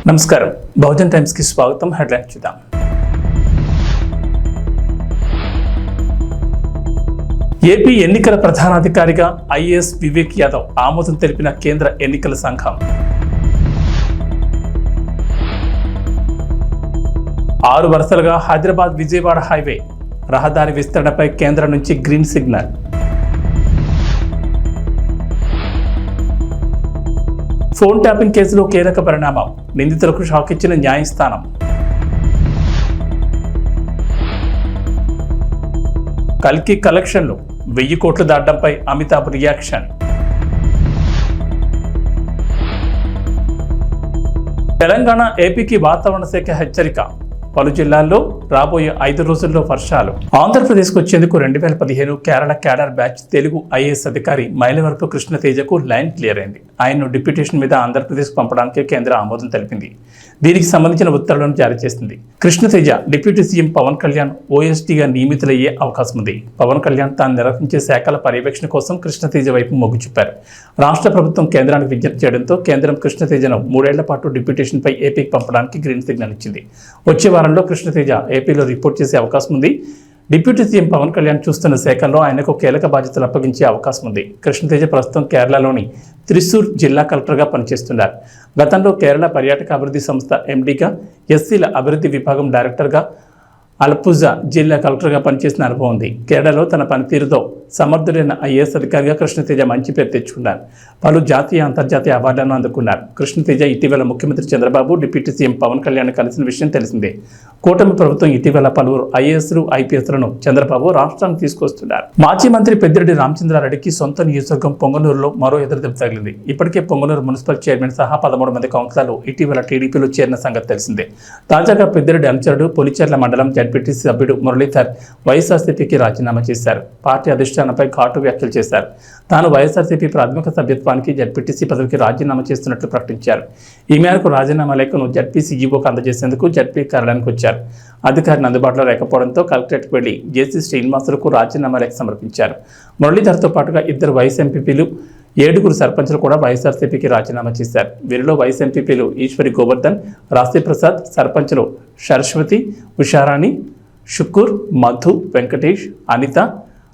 నమస్కారం బహుజన్ టైమ్స్ కి స్వాగతం. హెడ్లైన్స్ చూద్దాం. ఏపీ ఎన్నికల ప్రధానాధికారిగా ఐఏఎస్ వివేక్ యాదవ్ ఆమోదం తెలిపిన కేంద్ర ఎన్నికల సంఘం. 6 వరుసలుగా హైదరాబాద్ విజయవాడ హైవే రహదారి విస్తరణపై కేంద్రం నుంచి గ్రీన్ సిగ్నల్. ఫోన్ ట్యాపింగ్ కేసులో కీలక పరిణామం, నిందితులకు షాక్ ఇచ్చిన న్యాయస్థానం. కల్కి కలెక్షన్లు 1000 కోట్లు దాటడంపై అమితాబ్ రియాక్షన్. తెలంగాణ ఏపీకి వాతావరణ శాఖ హెచ్చరిక, పలు జిల్లాల్లో రాబోయే 5 రోజుల్లో వర్షాలు. ఆంధ్రప్రదేశ్కు వచ్చేందుకు 2015 Kerala cadre batch Telugu IAS అధికారి మైలవరపు కృష్ణతేజకు లైన్ క్లియర్ అయింది. ఆయన్ను డిప్యూటేషన్ మీద ఆంధ్రప్రదేశ్ పంపడానికి కేంద్ర ఆమోదం తెలిపింది. దీనికి సంబంధించిన ఉత్తర్వులను జారీ చేసింది. కృష్ణతేజ డిప్యూటీ సీఎం పవన్ కళ్యాణ్ ఓఎస్డీగా నియమితులయ్యే అవకాశం ఉంది. పవన్ కళ్యాణ్ తాను నిర్వహించే శాఖల పర్యవేక్షణ కోసం కృష్ణతేజ వైపు మొగ్గు చూపారు. రాష్ట్ర ప్రభుత్వం కేంద్రానికి విజ్ఞప్తి చేయడంతో కేంద్రం కృష్ణతేజను 3 ఏళ్ల పాటు డిప్యూటేషన్పై ఏపీకి పంపడానికి గ్రీన్ సిగ్నల్ ఇచ్చింది. వచ్చే వారంలో కృష్ణతేజ ఏపీలో రిపోర్ట్ చేసే అవకాశం ఉంది. డిప్యూటీ సీఎం పవన్ కళ్యాణ్ చూస్తున్న శాఖల్లో ఆయనకు కీలక బాధ్యతలు అప్పగించే అవకాశం ఉంది. కృష్ణతేజ ప్రస్తుతం కేరళలోని త్రిశూర్ జిల్లా కలెక్టర్గా పనిచేస్తున్నారు. గతంలో కేరళ పర్యాటక అభివృద్ధి సంస్థ ఎండీగా, ఎస్సీల అభివృద్ధి విభాగం డైరెక్టర్గా, అల్పుజా జిల్లా కలెక్టర్గా పనిచేసిన అనుభవం ఉంది. కేరళలో తన పనితీరుతో సమర్థుడైన ఐఏఎస్ అధికారిగా కృష్ణతేజ మంచి పేరు తెచ్చుకున్నారు. పలు జాతీయ అంతర్జాతీయ అవార్డులను అందుకున్నారు. కృష్ణతేజ ఇటీవల ముఖ్యమంత్రి చంద్రబాబు, డిప్యూటీ సీఎం పవన్ కళ్యాణ్ కలిసిన విషయం తెలిసిందే. కూటమి ప్రభుత్వం ఇటీవల పలువురు ఐఏఎస్లు, ఐపీఎస్లను చంద్రబాబు రాష్ట్రానికి తీసుకొస్తున్నారు. మాజీ మంత్రి పెద్దిరెడ్డి రామచంద్రారెడ్డికి సొంత నియోజకవర్గం పొంగనూరులో మరో ఎదురుదెబ్బ తగిలింది. ఇప్పటికే పొంగనూరు మున్సిపల్ చైర్మన్ సహా 13 మంది కౌన్సిలర్లు ఇటీవల టీడీపీలో చేరిన సంగతి తెలిసిందే. తాజాగా పెద్దిరెడ్డి అనుచరుడు పొలిచెర్ల మండలం జడ్పీటీసీ సభ్యుడు మురళీధర్ వైఎస్ఆర్సీపీకి రాజీనామా చేశారు. పార్టీ అధిష్టానంపై ఘాటు వ్యాఖ్యలు చేశారు. తాను వైఎస్ఆర్సీపీ ప్రాథమిక సభ్యత్వానికి జడ్పీటీసీ పదవికి రాజీనామా చేస్తున్నట్లు ప్రకటించారు. ఈ మేరకు రాజీనామా లేఖను జడ్పీసీఈఓకు అందజేసేందుకు జడ్పీ కార్యాలయానికి వచ్చారు. అధికారిని అందుబాటులో లేకపోవడంతో కలెక్టరేట్కు వెళ్లి జేసీ శ్రీనివాసులకు రాజీనామా లేఖ సమర్పించారు. మురళీధర్తో పాటుగా 2 వైస్ ఎంపీపీలు, 7 సర్పంచులు కూడా వైఎస్ఆర్సీపీకి రాజీనామా చేశారు. వీరిలో వైస్ ఎంపీపీలు ఈశ్వరి గోవర్ధన్, రాశి ప్రసాద్, సర్పంచులు సరస్వతి, ఉషారాణి, షుక్కూర్, మధు, వెంకటేష్, అనిత,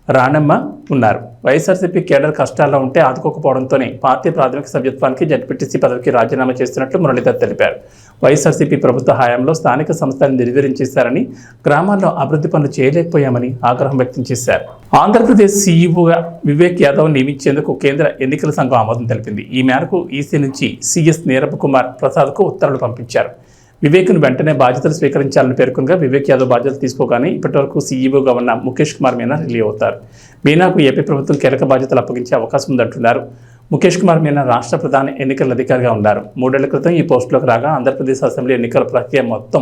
రాణమ్మ ఉన్నారు. వైఎస్ఆర్సీపీ కేడర్ కష్టాల్లో ఉంటే ఆదుకోకపోవడంతోనే పార్టీ ప్రాథమిక సభ్యత్వానికి జడ్పీటీసీ పదవికి రాజీనామా చేస్తున్నట్లు మురళీధర్ తెలిపారు. వైఎస్ఆర్సీపీ ప్రభుత్వ హయాంలో స్థానిక సంస్థలను నిర్వీర్యం చేశారని, గ్రామాల్లో అభివృద్ధి పనులు చేయలేకపోయామని ఆగ్రహం వ్యక్తం చేశారు. ఆంధ్రప్రదేశ్ సీఈఓగా వివేక్ యాదవ్ నియమించేందుకు కేంద్ర ఎన్నికల సంఘం ఆమోదం తెలిపింది. ఈ మేరకు ఈసీ నుంచి సీఎస్ నీరబ్ కుమార్ ప్రసాద్కు ఉత్తర్వులు పంపించారు. వివేక్ను వెంటనే బాధ్యతలు స్వీకరించాలని పేర్కొనగా వివేక్ యాదవ్ బాధ్యతలు తీసుకోగానే ఇప్పటివరకు సీఈఓగా ఉన్న ముఖేష్ కుమార్ మీనా రిలీవ్ అవుతారు. మీనాకు ఏపీ ప్రభుత్వం కీలక బాధ్యతలు అప్పగించే అవకాశం ఉందంటున్నారు. ముఖేష్ కుమార్ మీనా రాష్ట్ర ప్రధాన ఎన్నికల అధికారిగా ఉన్నారు. 3 ఏళ్ల క్రితం ఈ పోస్టులోకి రాగా ఆంధ్రప్రదేశ్ అసెంబ్లీ ఎన్నికల ప్రక్రియ మొత్తం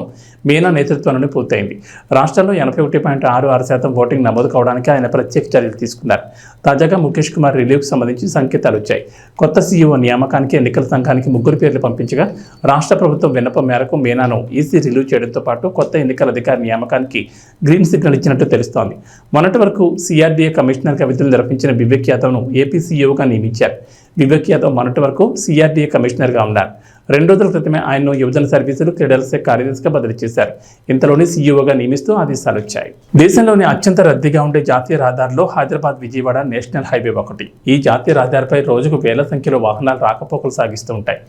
మీనా నేతృత్వంలోనే పూర్తయింది. రాష్ట్రంలో 81.66% ఓటింగ్ నమోదు కావడానికి ఆయన ప్రత్యేక చర్యలు తీసుకున్నారు. తాజాగా ముఖేష్ కుమార్ రిలీవ్కు సంబంధించి సంకేతాలు వచ్చాయి. కొత్త సీఈఓ నియామకానికి ఎన్నికల సంఘానికి 3 పేర్లు పంపించగా రాష్ట్ర ప్రభుత్వం విన్నపం మేరకు మీనాను ఈసీ రిలీవ్ చేయడంతో పాటు కొత్త ఎన్నికల అధికారి నియామకానికి గ్రీన్ సిగ్నల్ ఇచ్చినట్టు తెలుస్తోంది. మొన్నటి వరకు సిఆర్డీఏ కమిషనర్గా విధులు నిర్వహించిన వివేక్ యాదవ్ను ఏపీ సీఈఓగా నియమించారు. వివేక్ యాదవ్ మొన్నటి వరకు సిఆర్డీఏ కమిషనర్గా ఉన్నారు. 2 రోజుల క్రితమే ఆయన్ను యువజన సర్వీసులు, క్రీడల శాఖ కార్యదర్శిగా బదిలీ చేశారు. ఇంతలోనే సీఈఓగా నియమిస్తూ ఆదేశాలు వచ్చాయి. దేశంలోని అత్యంత రద్దీగా ఉండే జాతీయ రహదారిలో హైదరాబాద్ విజయవాడ నేషనల్ హైవే ఒకటి. ఈ జాతీయ రహదారిపై రోజుకు వేల సంఖ్యలో వాహనాలు రాకపోకలు సాగిస్తూ ఉంటాయి.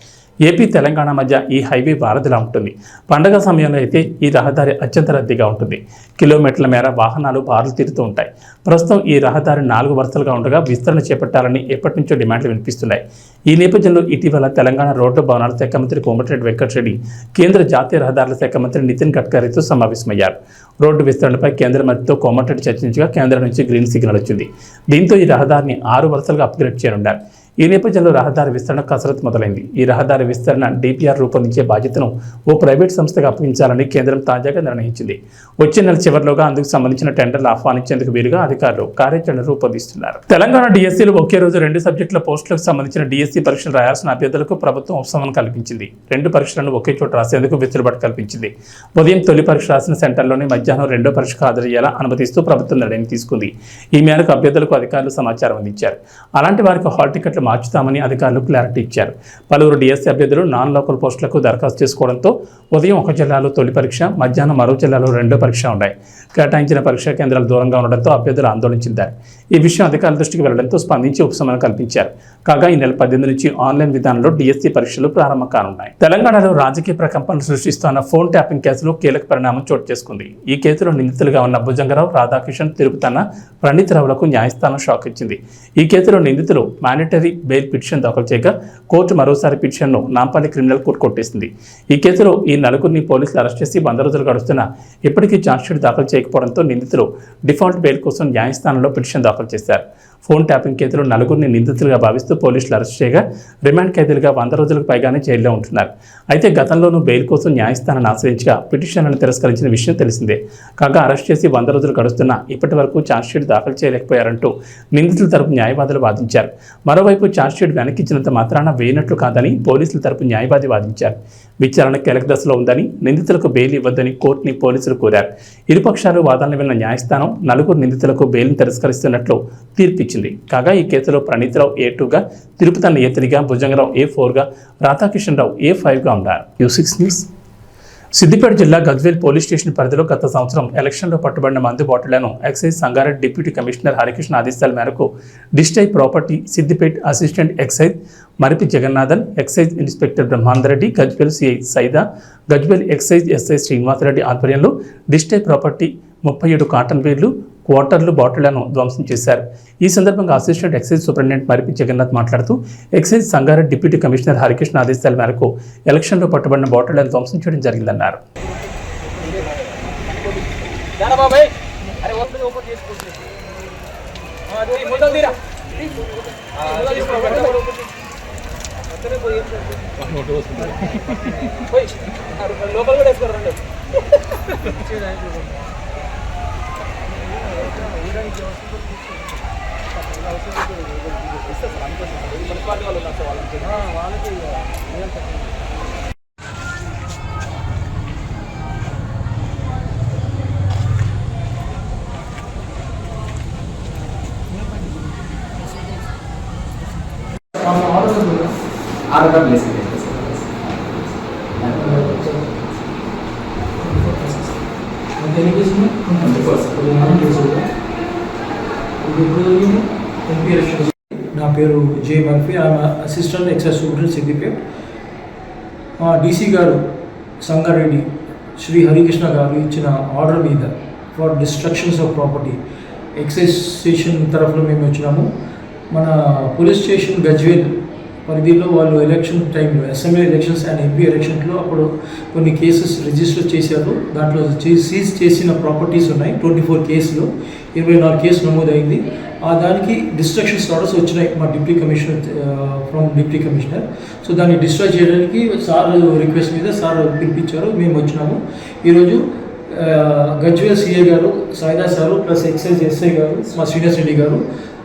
ఏపీ, తెలంగాణ మధ్య ఈ హైవే వారధిలా ఉంటుంది. పండగ సమయంలో అయితే ఈ రహదారి అత్యంత రద్దీగా ఉంటుంది. కిలోమీటర్ల మేర వాహనాలు బారులు తీరుతూ ఉంటాయి. ప్రస్తుతం ఈ రహదారి 4 వరుసలుగా ఉండగా విస్తరణ చేపట్టాలని ఎప్పటి నుంచో డిమాండ్లు వినిపిస్తున్నాయి. ఈ నేపథ్యంలో ఇటీవల తెలంగాణ రోడ్డు భవనాల శాఖ మంత్రి కోమటిరెడ్డి వెంకటరెడ్డి కేంద్ర జాతీయ రహదారుల శాఖ మంత్రి నితిన్ గడ్కరీతో సమావేశమయ్యారు. రోడ్డు విస్తరణపై కేంద్ర మంత్రితో కోమటిరెడ్డి చర్చించగా కేంద్రం నుంచి గ్రీన్ సిగ్నల్ వచ్చింది. దీంతో ఈ రహదారిని 6 వరుసలుగా అప్గ్రేడ్ చేయనున్నారు. ఈ నేపథ్యంలో రహదారి విస్తరణ కసరత్తు మొదలైంది. ఈ రహదారి విస్తరణ డిపిఆర్ రూపొందించే బాధ్యతను ఓ ప్రైవేట్ సంస్థకు అప్పగించాలని కేంద్రం తాజాగా నిర్ణయించింది. వచ్చే నెల చివరిలోగా అందుకు సంబంధించిన టెండర్లు ఆహ్వానించేందుకు వీలుగా అధికారులు కార్యాచరణ రూపొందిస్తున్నారు. తెలంగాణ డిఎస్సీలు ఒకే రోజు 2 సబ్జెక్టుల పోస్టులకు సంబంధించిన డిఎస్సీ పరీక్షలు రాయాల్సిన అభ్యర్థులకు ప్రభుత్వం ఉపశమనం కల్పించింది. 2 పరీక్షలను ఒకే చోట రాసేందుకు వెసులుబాటు కల్పించింది. ఉదయం తొలి పరీక్ష రాసిన సెంటర్లోనే మధ్యాహ్నం 2వ పరీక్షకు హాజరయ్యేలా అనుమతిస్తూ ప్రభుత్వం నిర్ణయం తీసుకుంది. ఈ మేరకు అభ్యర్థులకు అధికారులు సమాచారం అందించారు. అలాంటి వారికి హాల్ టికెట్లు మార్చుతామని అధికారులు క్లారిటీ ఇచ్చారు. పలువురు డిఎస్సీ అభ్యర్థులు నాన్ లోకల్ పోస్టులకు దరఖాస్తు చేసుకోవడంతో ఉదయం ఒక జిల్లాలో తొలి పరీక్ష, మధ్యాహ్నం మరో జిల్లాలో రెండో పరీక్ష ఉన్నాయి. కేటాయించిన పరీక్షా కేంద్రాలు దూరంగా ఉండడంతో అభ్యర్థులు ఆందోళన చెందారు. ఈ విషయం అధికారుల దృష్టికి వెళ్లడంతో స్పందించి ఉపశమనం కల్పించారు. కాగా ఈ నెల 18 నుంచి ఆన్లైన్ విధానంలో డిఎస్సీ పరీక్షలు ప్రారంభం కానున్నాయి. తెలంగాణలో రాజకీయ ప్రకంపనలు సృష్టిస్తున్న ఫోన్ ట్యాపింగ్ కేసులో కీలక పరిణామం చోటు చేసుకుంది. ఈ కేసులో నిందితులుగా ఉన్న భుజంగరావు, రాధాకిషన్, తిరుపతన్న, ప్రణీత్రావులకు న్యాయస్థానం షాక్ ఇచ్చింది. ఈ కేసులో నిందితులు మాండేటరీ బెయిల్ పిటిషన్ దాఖలు చేయగా కోర్టు మరోసారి పిటిషన్ను నాంపల్లి క్రిమినల్ కోర్టు కొట్టేసింది. ఈ కేసులో ఈ నలుగురిని పోలీసులు అరెస్ట్ చేసి 100 రోజులు గడుస్తున్నా ఇప్పటికీ ఛార్జ్షీట్ దాఖలు చేయకపోవడంతో నిందితులు డిఫాల్ట్ బెయిల్ కోసం న్యాయస్థానంలో పిటిషన్ దాఖలు చేశారు. ఫోన్ ట్యాపింగ్ కేసులో నలుగురిని నిందితులుగా భావిస్తూ పోలీసులు అరెస్ట్ చేయగా రిమాండ్ ఖైదీలుగా 100 రోజులకు పైగానే జైల్లో ఉంటున్నారు. అయితే గతంలోనూ బెయిల్ కోసం న్యాయస్థానాన్ని ఆశ్రయించగా పిటిషన్లను తిరస్కరించిన విషయం తెలిసిందే. కాగా అరెస్ట్ చేసి 100 రోజులు గడుస్తున్నా ఇప్పటి వరకు ఛార్జ్షీట్ దాఖలు చేయలేకపోయారంటూ నిందితుల తరపు న్యాయవాదులు వాదించారు. మరోవైపు ఛార్జ్షీట్ వెనక్కిచ్చినంత మాత్రాన వేయనట్లు కాదని పోలీసుల తరపు న్యాయవాది వాదించారు. విచారణ కీలక దశలో ఉందని, నిందితులకు బెయిల్ ఇవ్వద్దని కోర్టుని పోలీసులు కోరారు. ఇరుపక్షాలు వాదనలు విన్న న్యాయస్థానం నలుగురు నిందితులకు బెయిల్ను తిరస్కరిస్తున్నట్లు తీర్పిచ్చింది. కాగా ఈ కేసులో ప్రణీత్రావు A2గా, తిరుపతన్న A3గా, భుజంగరావు A4గా, రాధాకిషన్ రావు A5గా ఉన్నారు. U6 news. సిద్దిపేట జిల్లా గజ్వేల్ పోలీస్ స్టేషన్ పరిధిలో గత సంవత్సరం ఎలక్షన్లో పట్టుబడిన మందు బాటిళ్లను excise Sangareddy deputy commissioner Harikrishna ఆదేశాల మేరకు డిస్టై property, Siddipet assistant excise Maripi Jagannathan, excise inspector Brahmandareddy, Gajwel CI Saida, Gajwel excise SI Srinivasareddy ఆధ్వర్యంలో డిస్టై ప్రాపర్టీ 37 కాటన్ బీర్లు, క్వార్టర్లు బాటిళ్లను ధ్వంసం చేశారు. ఈ సందర్భంగా assistant excise superintendent Maripi Jagannath మాట్లాడుతూ excise Sangareddy deputy commissioner Harikrishna ఆదేశాల మేరకు ఎలక్షన్లో పట్టుబడిన బాటిళ్లను ధ్వంసం చేయడం జరిగిందన్నారు. నా పేరు J Murphy, I'm assistant excise superintendent Siddipet. DC గారు సంగారెడ్డి శ్రీ హరికృష్ణ గారు ఇచ్చిన ఆర్డర్ మీద for destructions of property excise station తరఫున మేము వచ్చినాము. మన పోలీస్ స్టేషన్ గజ్వేల్ పరిధిలో వాళ్ళు ఎలక్షన్ టైంలో అసెంబ్లీ ఎలక్షన్స్ అండ్ ఎంపీ ఎలక్షన్స్లో అప్పుడు కొన్ని కేసెస్ రిజిస్టర్ చేశారు. దాంట్లో సీజ్ చేసిన ప్రాపర్టీస్ ఉన్నాయి. 24 కేసులు, 24 కేసు నమోదైంది. దానికి డిస్ట్రక్షన్స్ ఆర్డర్స్ వచ్చినాయి మా deputy commissioner from deputy commissioner. So దాన్ని డిస్ట్రాయ్ చేయడానికి సార్ రిక్వెస్ట్ మీద సార్ పిలిపించారు, మేము వచ్చినాము. ఈరోజు గజ్వేల్ సిఐ గారు, Saida sir, plus excise SI గారు, మా శ్రీనివాస్ రెడ్డి గారు,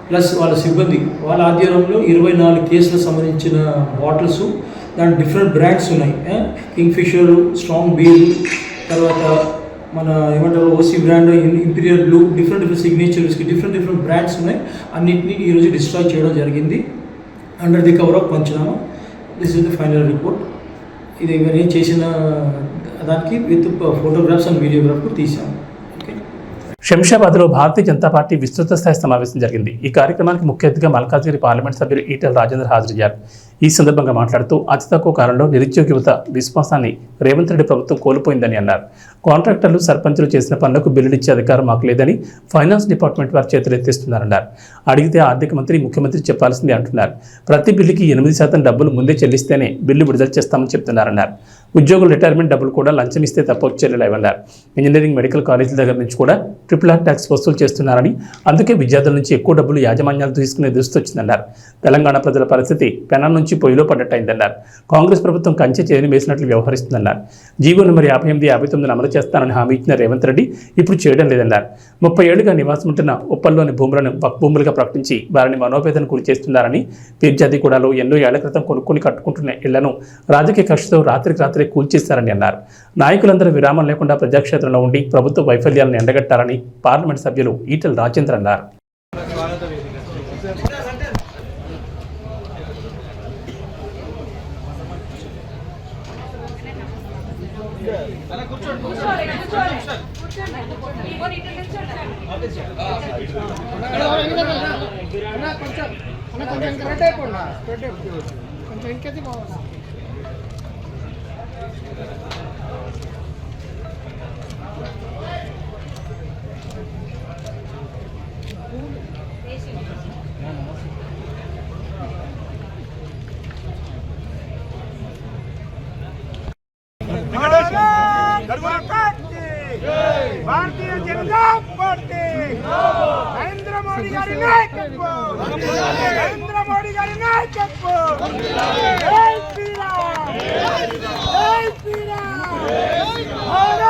ప్లస్ వాళ్ళ సిబ్బంది, వాళ్ళ ఆధ్వర్యంలో 24 కేసులకు సంబంధించిన బాటిల్స్, దాని డిఫరెంట్ బ్రాండ్స్ ఉన్నాయి. కింగ్ఫిషర్, స్ట్రాంగ్ బీర్, తర్వాత మన ఏమంటారు OC brand, imperial blue, different signature whisky, different brands ఉన్నాయి. అన్నింటినీ ఈరోజు డిస్ట్రాయ్ చేయడం జరిగింది under the cover of panchnama. This is the final report. ఇది ఇవన్నీ చేసిన దానికి విత్ ఫోటోగ్రాఫ్స్ అండ్ వీడియోగ్రాఫ్ తీసాము. శంషాబాద్లో భారతీయ జనతా పార్టీ విస్తృత స్థాయి సమావేశం జరిగింది. ఈ కార్యక్రమానికి ముఖ్య అతిథిగా మల్కాజ్గిరి పార్లమెంట్ సభ్యులు ఈటెల రాజేందర్ హాజరయ్యారు. ఈ సందర్భంగా మాట్లాడుతూ అతి తక్కువ కాలంలో నిరుద్యోగ యువత విశ్వాసాన్ని రేవంత్ రెడ్డి ప్రభుత్వం కోల్పోయిందని అన్నారు. కాంట్రాక్టర్లు, సర్పంచులు చేసిన పనులకు బిల్లులు ఇచ్చే అధికారం మాకు లేదని ఫైనాన్స్ డిపార్ట్మెంట్ వారు చేతులెత్తేస్తున్నారన్నారు. అడిగితే ఆర్థిక మంత్రి, ముఖ్యమంత్రి చెప్పాల్సిందే అంటున్నారు. ప్రతి బిల్లుకి 8% డబ్బులు ముందే చెల్లిస్తేనే బిల్లు విడుదల చేస్తామని చెప్తున్నారన్నారు. ఉద్యోగుల రిటైర్మెంట్ డబ్బులు కూడా లంచం ఇస్తే తప్ప చెల్లెలేవన్నారు. ఇంజనీరింగ్, మెడికల్ కాలేజీల దగ్గర నుంచి కూడా RRR ట్యాక్స్ వసూలు చేస్తున్నారని, అందుకే విద్యార్థుల నుంచి ఎక్కువ డబ్బులు యాజమాన్యాలు తీసుకునే దుస్థితి వచ్చిందన్నారు. తెలంగాణ ప్రజల పరిస్థితి పెనం నుంచి పొయ్యిలో పడ్డట్టయిందన్నారు. కాంగ్రెస్ ప్రభుత్వం కంచె చేరిని వేసినట్లు వ్యవహరిస్తుందన్నారు. జీవో నెంబర్ 58, 59 అమలు చేస్తానని హామీ ఇచ్చిన రేవంత్ రెడ్డి ఇప్పుడు చేయడం లేదన్నారు. 30 ఏళ్లుగా నివాసం ఉంటున్న ఉప్పల్లోని భూములను వక్ఫ్ భూములుగా ప్రకటించి వారిని మనోవేదన గురి చేస్తున్నారని, పీర్జాదిగూడలో ఎన్నో ఏళ్ల క్రితం కొనుక్కొని కట్టుకుంటున్న ఇళ్లను రాజకీయ కక్షతో రాత్రికి కూల్చేశారని అన్నారు. నాయకులందరూ విరామం లేకుండా ప్రజాక్షేత్రంలో ఉండి ప్రభుత్వ వైఫల్యాలను ఎండగట్టాలని పార్లమెంట్ సభ్యులు ఈటెల రాజేందర్ అన్నారు. भारतीय जनता पार्टी नरेंद्र मोदी गारी नायकत्व नरेंद्र मोदी गारी नायकत्व जय श्री राम जय श्री राम भारत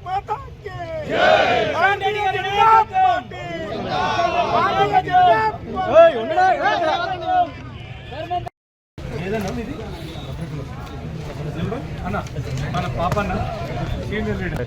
माता की जय भारतीय जनता पार्टी भारतीय जनता అన్న మన పాపన్న సీనియర్ లీడర్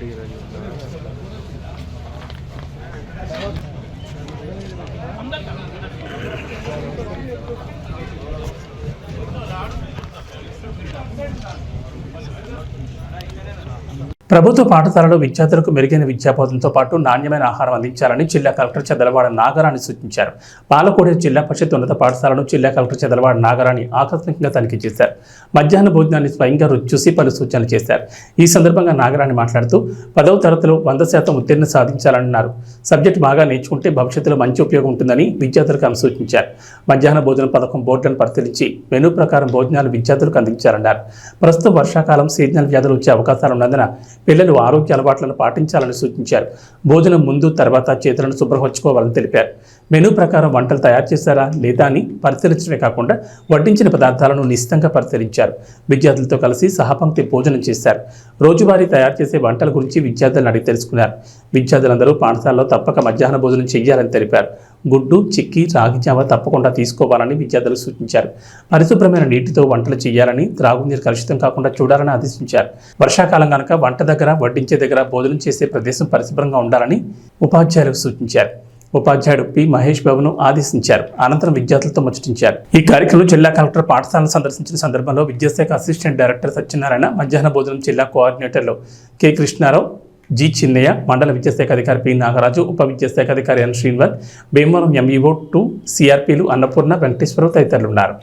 ప్రభుత్వ పాఠశాలలో విద్యార్థులకు మెరుగైన విద్యాబోధనతో పాటు నాణ్యమైన ఆహారం అందించాలని జిల్లా కలెక్టర్ చదలవాడ నాగరాణి సూచించారు. పాలకోడు జిల్లా పరిషత్ ఉన్నత పాఠశాలను జిల్లా కలెక్టర్ చదలవాడ నాగరాణి ఆకస్మికంగా తనిఖీ చేశారు. మధ్యాహ్న భోజనాన్ని స్వయంగా రుచి చూసి పలు సూచనలు చేశారు. ఈ సందర్భంగా నాగరాణి మాట్లాడుతూ 10వ తరగతిలో 100% ఉత్తీర్ణ సాధించాలన్నారు. సబ్జెక్టు బాగా నేర్చుకుంటే భవిష్యత్తులో మంచి ఉపయోగం ఉంటుందని విద్యార్థులకు ఆమె సూచించారు. మధ్యాహ్న భోజన పథకం బోర్డులను పరిశీలించి మెనూ ప్రకారం భోజనాలు విద్యార్థులకు అందించాలన్నారు. ప్రస్తుతం వర్షాకాలం సీజనల్ వ్యాధులు వచ్చే అవకాశాలు ఉన్నందున పిల్లలు ఆరోగ్య అలవాట్లను పాటించాలని సూచించారు. భోజనం ముందు తర్వాత చేతులను శుభ్రపరచుకోవాలని తెలిపారు. మెనూ ప్రకారం వంటలు తయారు చేశారా లేదా అని పరిశీలించడమే కాకుండా వడ్డించిన పదార్థాలను నిశితంగా పరిశీలించారు. విద్యార్థులతో కలిసి సహపంక్తి భోజనం చేశారు. రోజువారీ తయారు చేసే వంటల గురించి విద్యార్థులను అడిగి తెలుసుకున్నారు. విద్యార్థులందరూ పాఠశాలలో తప్పక మధ్యాహ్న భోజనం చేయాలని తెలిపారు. గుడ్డు, చిక్కి, రాగి జావ తప్పకుండా తీసుకోవాలని విద్యార్థులు సూచించారు. పరిశుభ్రమైన నీటితో వంటలు చేయాలని, త్రాగునీరు కలుషితం కాకుండా చూడాలని ఆదేశించారు. వర్షాకాలం కనుక వంట దగ్గర, వడ్డించే దగ్గర భోజనం చేసే ప్రదేశం పరిశుభ్రంగా ఉండాలని ఉపాధ్యాయులకు సూచించారు. ఉపాధ్యాయుడు పి మహేష్ బాబును ఆదేశించారు. అనంతరం విద్యార్థులతో ముచ్చటించారు. ఈ కార్యక్రమంలో జిల్లా కలెక్టర్ పాఠశాలను సందర్శించిన సందర్భంలో విద్యాశాఖ అసిస్టెంట్ డైరెక్టర్ సత్యనారాయణ, మధ్యాహ్న భోజనం జిల్లా కోఆర్డినేటర్లు కె కృష్ణారావు, జి చిన్నయ్య, మండల విద్యాశాఖ అధికారి పి నాగరాజు, ఉప విద్యాశాఖ అధికారి ఎన్ శ్రీనివాస్, భీమవరం ఎంఈఓ 2 సిఆర్పీలు అన్నపూర్ణ, వెంకటేశ్వరరావు తదితరులు ఉన్నారు.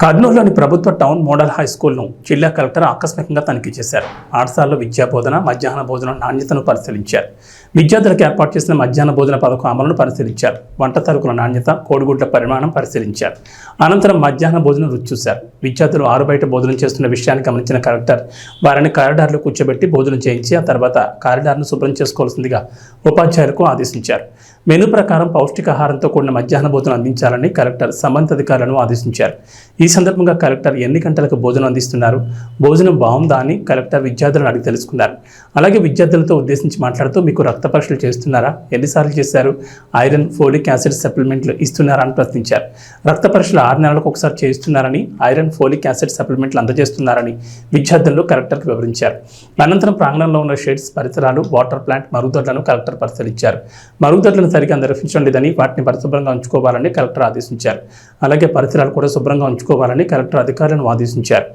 కర్నూలులోని ప్రభుత్వ టౌన్ మోడల్ హై స్కూల్ను జిల్లా కలెక్టర్ ఆకస్మికంగా తనిఖీ చేశారు. పాఠశాలలో విద్యా బోధన, మధ్యాహ్న భోజనం నాణ్యతను పరిశీలించారు. విద్యార్థులకు ఏర్పాటు చేసిన మధ్యాహ్న భోజన పథకం అమలును పరిశీలించారు. వంట సరుకుల నాణ్యత, కోడిగుడ్ల పరిమాణం పరిశీలించారు. అనంతరం మధ్యాహ్న భోజనం రుచి చూశారు. విద్యార్థులు ఆరు బయట భోజనం చేస్తున్న విషయాన్ని గమనించిన కలెక్టర్ వారిని కారిడార్లో కూర్చోబెట్టి భోజనం చేయించి ఆ తర్వాత కారిడార్ను శుభ్రం చేసుకోవాల్సిందిగా ఉపాధ్యాయులకు ఆదేశించారు. మెనూ ప్రకారం పౌష్టికాహారంతో కూడిన మధ్యాహ్న భోజనం అందించాలని కలెక్టర్ సంబంధిత అధికారులను ఆదేశించారు. ఈ సందర్భంగా కలెక్టర్ ఎన్ని గంటలకు భోజనం అందిస్తున్నారు, భోజనం బాగుందా అని కలెక్టర్ విద్యార్థులను అడిగి తెలుసుకున్నారు. అలాగే విద్యార్థులతో ఉద్దేశించి మాట్లాడుతూ మీకు రక్త పరీక్షలు చేస్తున్నారా, ఎన్నిసార్లు చేశారు, ఐరన్, ఫోలిక్ యాసిడ్ సప్లిమెంట్లు ఇస్తున్నారా అని ప్రశ్నించారు. రక్త పరీక్షలు 6 నెలలకు ఒకసారి చేస్తున్నారని, ఐరన్, ఫోలిక్ యాసిడ్ సప్లిమెంట్లు అందజేస్తున్నారని విద్యార్థులు కలెక్టర్కు వివరించారు. అనంతరం ప్రాంగణంలో ఉన్న షెడ్స్, పరిసరాలు, వాటర్ ప్లాంట్, మరుగుదొడ్లను కలెక్టర్ పరిశీలించారు. మరుగుదొడ్లను సరిగ్గా నిర్వహించడం లేదని, వాటిని పరిశుభ్రంగా ఉంచుకోవాలని కలెక్టర్ ఆదేశించారు. అలాగే పరిసరాలు కూడా శుభ్రంగా ఉంచుకోవాలని కలెక్టర్ అధికారులను ఆదేశించారు.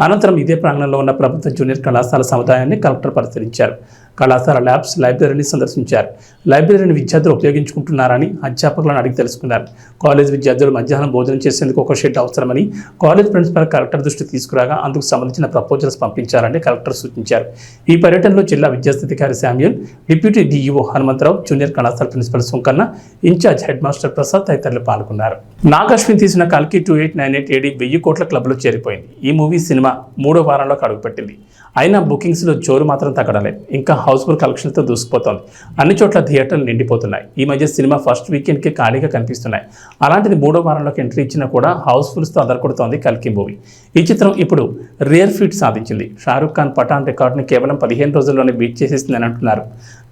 అనంతరం ఇదే ప్రాంగణంలో ఉన్న ప్రభుత్వ జూనియర్ కళాశాల సముదాయాన్ని కలెక్టర్ పరిశీలించారు. కళాశాల ల్యాబ్స్, లైబ్రరీని సందర్శించారు. లైబ్రరీని విద్యార్థులు ఉపయోగించుకుంటున్నారని అధ్యాపకులను అడిగి తెలుసుకున్నారు. కాలేజ్ విద్యార్థులు మధ్యాహ్నం భోజనం చేసేందుకు ఒక షెడ్ అవసరమని కాలేజ్ ప్రిన్సిపల్ కలెక్టర్ దృష్టి తీసుకురాగా అందుకు సంబంధించిన ప్రపోజల్స్ పంపించాలని కలెక్టర్ సూచించారు. ఈ పర్యటనలో జిల్లా విద్యాశాఖాధికారి Samuel, deputy DEO Hanumantharao, junior కళాశాల principal Sunkanna, incharge head master Prasad తదితరులు పాల్గొన్నారు. నాగాశ్విన్ తీసిన కల్కి 2898 AD 1000 కోట్ల క్లబ్లో చేరిపోయింది. ఈ మూవీ సినిమా 3వ వారంలోకి అడుగుపెట్టింది. అయినా బుకింగ్స్లో జోరు మాత్రం తగ్గడలేదు. ఇంకా హౌస్ఫుల్ కలెక్షన్తో దూసుకుపోతోంది. అన్ని చోట్ల థియేటర్లు నిండిపోతున్నాయి. ఈ మధ్య సినిమా ఫస్ట్ వీకెండ్కి ఖాళీగా కనిపిస్తున్నాయి. అలాంటిది 3వ వారంలోకి ఎంట్రీ ఇచ్చినా కూడా హౌస్ఫుల్స్తో అదరకొడుతోంది కల్కి మూవీ. ఈ చిత్రం ఇప్పుడు రేర్ ఫీట్ సాధించింది. షారూఖ్ ఖాన్ పఠాన్ రికార్డుని కేవలం 15 రోజుల్లోనే బీట్ చేసేసిందని అంటున్నారు.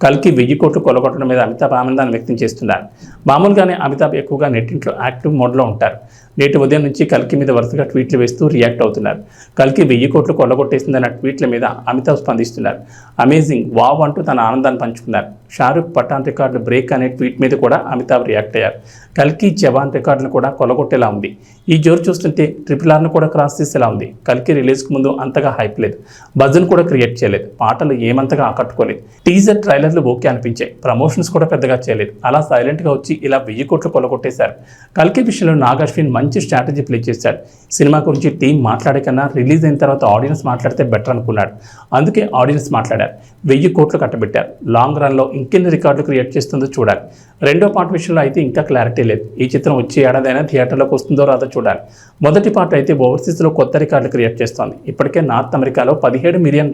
కల్కి 1000 కోట్లు కొలగొట్టడం మీద అమితాబ్ ఆనందాన్ని వ్యక్తం చేస్తున్నారు. మామూలుగానే అమితాబ్ ఎక్కువగా నెట్టింట్లో యాక్టివ్ మోడ్లో ఉంటారు. నేటి ఉదయం నుంచి కల్కి మీద వరుసగా ట్వీట్లు వేస్తూ రియాక్ట్ అవుతున్నారు. కల్కి 1000 కోట్లు కొల్లగొట్టేసిందన్న ట్వీట్ల మీద అమితాబ్ స్పందిస్తున్నారు. అమేజింగ్, వావ్ అంటూ తన ఆనందాన్ని పంచుకున్నారు. షారూఖ్ పఠాన్ రికార్డు బ్రేక్ అనే ట్వీట్ మీద కూడా అమితాబ్ రియాక్ట్ అయ్యారు. కల్కి జవాన్ రికార్డును కూడా కొల్లగొట్టేలా ఉంది. ఈ జోరు చూస్తుంటే RRRను కూడా క్రాస్ చేసేలా ఉంది. కల్కి రిలీజ్కు ముందు అంతగా హైప్ లేదు. బజ్ను కూడా క్రియేట్ చేయలేదు. పాటలు ఏమంతగా ఆకట్టుకోలేదు. టీజర్, ట్రైలర్లు ఓకే అనిపించాయి. ప్రమోషన్స్ కూడా పెద్దగా చేయలేదు. అలా సైలెంట్గా వచ్చి ఇలా 1000 కోట్లు కొల్లగొట్టేశారు. కల్కి విషయంలో నాగాశ్విన్ మంచి స్ట్రాటజీ ప్లే చేశాడు. సినిమా గురించి టీం మాట్లాడే కన్నా రిలీజ్ అయిన తర్వాత ఆడియన్స్ మాట్లాడితే బెటర్ అనుకున్నాడు. అందుకే ఆడియన్స్ మాట్లాడారు. 1000 కోట్లు కట్టబెట్టారు. లాంగ్ రన్లో ఇంకెన్ని రికార్డులు క్రియేట్ చేస్తుందో చూడాలి. రెండో పార్ట్ విషయంలో అయితే ఇంకా క్లారిటీ లేదు. ఈ చిత్రం వచ్చే ఏడాదైనా థియేటర్లోకి వస్తుందో రాదో చూడాలి. మొదటి పార్ట్ అయితే ఓవర్సీస్లో కొత్త రికార్డులు క్రియేట్ చేస్తోంది. ఇప్పటికే నార్త్ అమెరికాలో $17 మిలియన్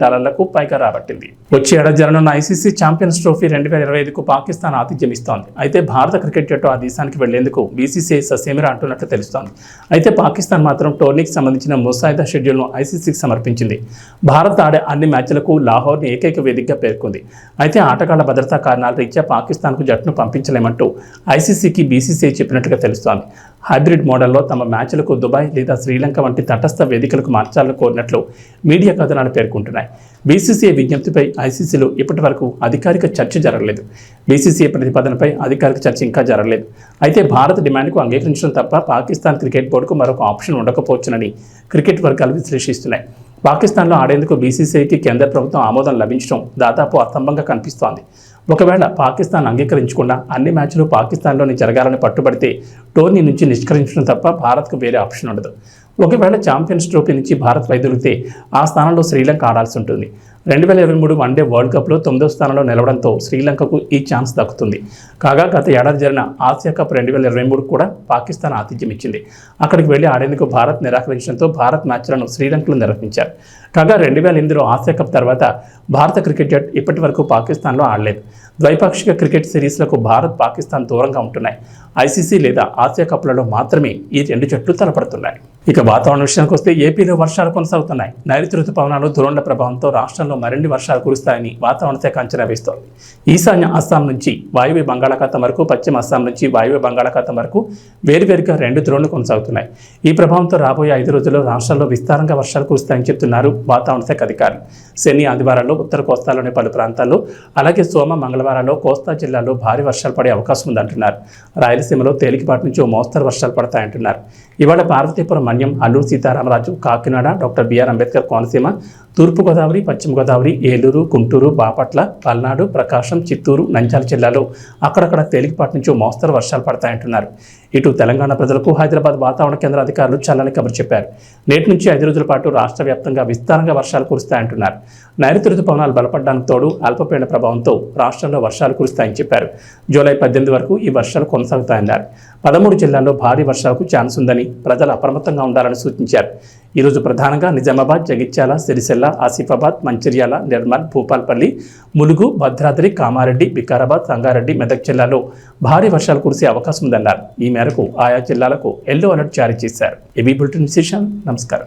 పైగా రాబట్టింది. వచ్చే ఏడాది జరగనున్న ఐసీసీ ఛాంపియన్స్ ట్రోఫీ 2025కు పాకిస్తాన్ ఆతిథ్యం ఇస్తోంది. అయితే భారత క్రికెట్ జట్టు ఆ దేశానికి వెళ్లేందుకు బీసీసీఐ ససేమిరా అంటున్నట్లు తెలుస్తోంది. అయితే పాకిస్తాన్ మాత్రం టోర్నీకి సంబంధించిన ముసాయిదా షెడ్యూల్ను ఐసీసీకి సమర్పించింది. భారత్ ఆడే అన్ని మ్యాచ్లకు లాహోర్ని ఏకైక వేదికగా పేర్కొంది. అయితే ఆటగాళ్ల భద్రతా కారణాల రీత్యా పాకిస్తాన్కు జట్టును పంపించలేమంటూ ఐసీసీకి బీసీసీఐ చెప్పినట్లుగా తెలుస్తోంది. హైబ్రిడ్ మోడల్లో తమ మ్యాచ్లకు దుబాయ్ లేదా శ్రీలంక వంటి తటస్థ వేదికలకు మార్చాలని కోరినట్లు మీడియా కథనాలు పేర్కొంటున్నాయి. బీసీసీఐ విజ్ఞప్తిపై ఐసీసీలో ఇప్పటి వరకు అధికారిక చర్చ జరగలేదు. బీసీసీఐ ప్రతిపాదనపై అధికారిక చర్చ ఇంకా జరగలేదు. అయితే భారత్ డిమాండ్కు అంగీకరించడం తప్ప పాకిస్తాన్ క్రికెట్ బోర్డుకు మరొక ఆప్షన్ ఉండకపోవచ్చునని క్రికెట్ వర్గాలు విశ్లేషిస్తున్నాయి. పాకిస్తాన్లో ఆడేందుకు బీసీసీఐకి కేంద్ర ప్రభుత్వం ఆమోదం లభించడం దాదాపు అస్తంభంగా కనిపిస్తోంది. ఒకవేళ పాకిస్తాన్ అంగీకరించకుండా అన్ని మ్యాచ్లు పాకిస్తాన్లోని జరగాలని పట్టుబడితే టోర్నీ నుంచి నిష్కరించడం తప్ప భారత్కు వేరే ఆప్షన్ ఉండదు. ఒకవేళ ఛాంపియన్స్ ట్రోఫీ నుంచి భారత్ వైదొలిగితే ఆ స్థానంలో శ్రీలంక ఆడాల్సి ఉంటుంది. 2023 వన్డే వరల్డ్ కప్లో 9వ స్థానంలో నిలవడంతో శ్రీలంకకు ఈ ఛాన్స్ దక్కుతుంది. కాగా గత ఏడాది జరిగిన ఆసియా కప్ 2023 కూడా పాకిస్తాన్ ఆతిథ్యం ఇచ్చింది. అక్కడికి వెళ్లి ఆడేందుకు భారత్ నిరాకరించడంతో భారత్ మ్యాచ్లను శ్రీలంకలో నిర్వహించారు. కాగా 2008లో ఆసియా కప్ తర్వాత భారత క్రికెట్ జట్టు ఇప్పటి వరకు పాకిస్తాన్లో ఆడలేదు. ద్వైపాక్షిక క్రికెట్ సిరీస్లకు భారత్, పాకిస్తాన్ దూరంగా ఉంటున్నాయి. ఐసీసీ లేదా ఆసియా కప్లలో మాత్రమే ఈ రెండు జట్లు తలపడుతున్నాయి. ఇక వాతావరణ విషయానికి వస్తే ఏపీలో వర్షాలు కొనసాగుతున్నాయి. నైరుతి రుతుపవనాలు ద్రోణుల ప్రభావంతో రాష్ట్రంలో మరిన్ని వర్షాలు కురుస్తాయని వాతావరణ శాఖ అంచనా వేస్తోంది. ఈశాన్య అస్సాం నుంచి వాయువ్య బంగాళాఖాతం వరకు, పశ్చిమ అస్సాం నుంచి వాయువ్య బంగాళాఖాతం వరకు వేరువేరుగా 2 ద్రోణులు కొనసాగుతున్నాయి. ఈ ప్రభావంతో రాబోయే 5 రోజుల్లో రాష్ట్రాల్లో విస్తారంగా వర్షాలు కురుస్తాయని చెప్తున్నారు వాతావరణ శాఖ అధికారులు. శని, ఆదివారాల్లో ఉత్తర కోస్తాలోని పలు ప్రాంతాల్లో, అలాగే సోమ, మంగళవారాల్లో కోస్తా జిల్లాల్లో భారీ వర్షాలు పడే అవకాశం ఉందంటున్నారు. రాయలసీమలో తేలికపాటి నుంచి ఓ మోస్తరు వర్షాలు పడతాయంటున్నారు. ఇవాళ పార్వతీపురం, మన్యం, అల్లూరు సీతారామరాజు, కాకినాడ, డాక్టర్ బిఆర్ అంబేద్కర్ కోనసీమ, తూర్పుగోదావరి, పశ్చిమ గోదావరి, ఏలూరు, గుంటూరు, బాపట్ల, పల్నాడు, ప్రకాశం, చిత్తూరు, నంద్యాల జిల్లాలో అక్కడక్కడ తేలికపాటి నుంచి మోస్తరు వర్షాలు పడతాయంటున్నారు. ఇటు తెలంగాణ ప్రజలకు హైదరాబాద్ వాతావరణ కేంద్ర అధికారులు చల్లని కబురు చెప్పారు. నేటి నుంచి 5 రోజుల పాటు రాష్ట్ర వ్యాప్తంగా విస్తారంగా వర్షాలు కురుస్తాయంటున్నారు. నైరుతి రుతుపవనాలు బలపడడానికి తోడు అల్పపీడన ప్రభావంతో రాష్ట్రంలో వర్షాలు కురుస్తాయని చెప్పారు. జూలై 18 వరకు ఈ వర్షాలు కొనసాగుతాయన్నారు. 13 జిల్లాల్లో భారీ వర్షాలకు ఛాన్స్ ఉందని ప్రజలు అప్రమత్తంగా ఉండాలని సూచించారు. ఈరోజు ప్రధానంగా నిజామాబాద్, జగిత్యాల, సిరిసిల్ల, ఆసిఫాబాద్, మంచిర్యాల, నిర్మల్, భూపాల్పల్లి, ములుగు, భద్రాద్రి, కామారెడ్డి, వికారాబాద్, సంగారెడ్డి, మెదక్ జిల్లాలో భారీ వర్షాలు కురిసే అవకాశం ఉందన్నారు. ఈ మేరకు ఆయా జిల్లాలకు ఎల్లో అలర్ట్ జారీ చేశారు. ఏబీ బులెటిన్ విశేషాలు. నమస్కారం.